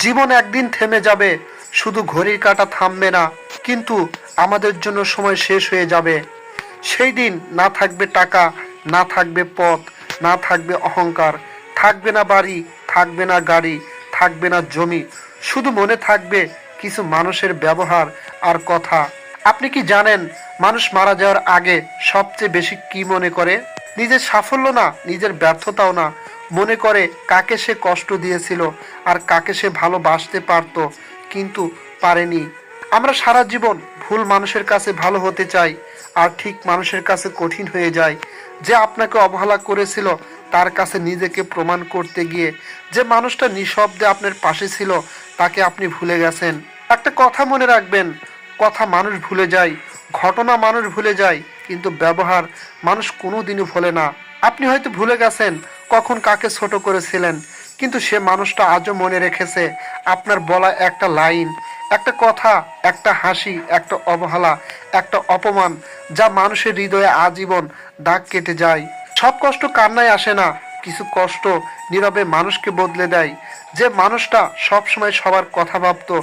জীবন একদিন থেমে যাবে, শুধু ঘড়ির কাঁটা থামবে না, কিন্তু আমাদের জন্য সময় শেষ হয়ে যাবে। সেই দিন না থাকবে টাকা, না থাকবে পথ, না থাকবে অহংকার, থাকবে না বাড়ি, থাকবে না গাড়ি, থাকবে না জমি, শুধু মনে থাকবে কিছু মানুষের ব্যবহার আর কথা। আপনি কি জানেন মানুষ মারা যাওয়ার আগে সবচেয়ে বেশি কি মনে করে? নিজের সাফল্য না, নিজের ব্যর্থতাও না, মনে করে কাকে সে কষ্ট দিয়েছিল আর কাকে সে ভালোবাসতে পারত কিন্তু পারেনি। আমরা সারা জীবন ভুল মানুষের কাছে ভালো হতে চাই, আর ঠিক মানুষের কাছে কঠিন হয়ে যায়। যে আপনাকে অবহেলা করেছিল তার কাছে নিজেকে প্রমাণ করতে গিয়ে যে মানুষটা নিঃশব্দে আপনার পাশে ছিল তাকে আপনি ভুলে গেছেন। একটা কথা মনে রাখবেন, কথা মানুষ ভুলে যায়, ঘটনা মানুষ ভুলে যায়, কিন্তু ব্যবহার মানুষ কোনোদিনও ভোলে না। আপনি হয়তো ভুলে গেছেন কখন কাকে ছোট করেছিলেন, কিন্তু সে মানুষটা আজও মনে রেখেছে আপনার বলা একটা লাইন, একটা কথা, একটা হাসি, একটা অবহেলা, একটা অপমান, যা মানুষের হৃদয়ে আজীবন দাগ কেটে যায়। সব কষ্ট কান্নায় আসে না, কিছু কষ্ট নীরবে মানুষকে বদলে দেয়। যে মানুষটা সবসময় সবার কথা ভাবতো,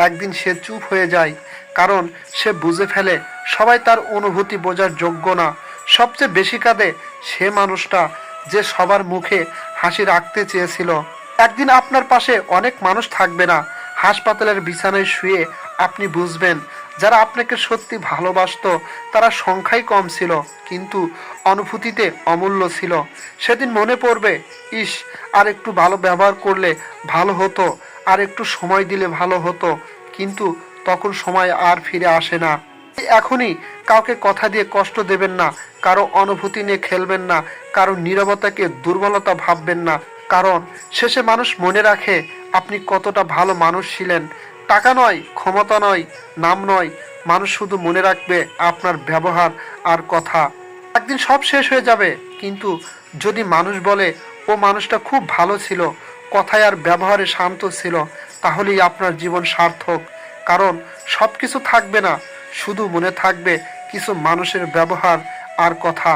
একদিন সে চুপ হয়ে যায়, কারণ সে বুঝে ফেলে সবাই তার অনুভূতি বোঝার যোগ্য না। সবচেয়ে বেশি কাঁদে সে মানুষটা যে সবার মুখে হাসি রাখতে চেয়েছিল। একদিন আপনার পাশে অনেক মানুষ থাকবে না, হাসপাতালের বিছানায় শুয়ে আপনি বুঝবেন যারা আপনাকে সত্যি ভালোবাসতো তারা সংখ্যায় কম ছিল, কিন্তু অনুভূতিতে অমূল্য ছিল। সেদিন মনে পড়বে, ইস, আর একটু ভালো ব্যবহার করলে ভালো হতো, আর একটু সময় দিলে ভালো হতো, কিন্তু তখন সময় আর ফিরে আসে না। এখনই কাউকে কথা দিয়ে কষ্ট দেবেন না, কারো অনুভূতি নিয়ে খেলবেন না, কারো নীরবতাকে দুর্বলতা ভাববেন না, কারণ শেষে মানুষ মনে রাখে আপনি কতটা ভালো মানুষ ছিলেন। টাকা নয়, ক্ষমতা নয়, নাম নয়, মানুষ শুধু মনে রাখবে আপনার ব্যবহার আর কথা। একদিন সব শেষ হয়ে যাবে, কিন্তু যদি মানুষ বলে ও মানুষটা খুব ভালো ছিল, কথায় আর ব্যবহারে শান্ত ছিল, তাহলেই আপনার জীবন সার্থক। কারণ সব কিছু থাকবে না, শুধু মনে থাকবে কিছু মানুষের ব্যবহার আর কথা।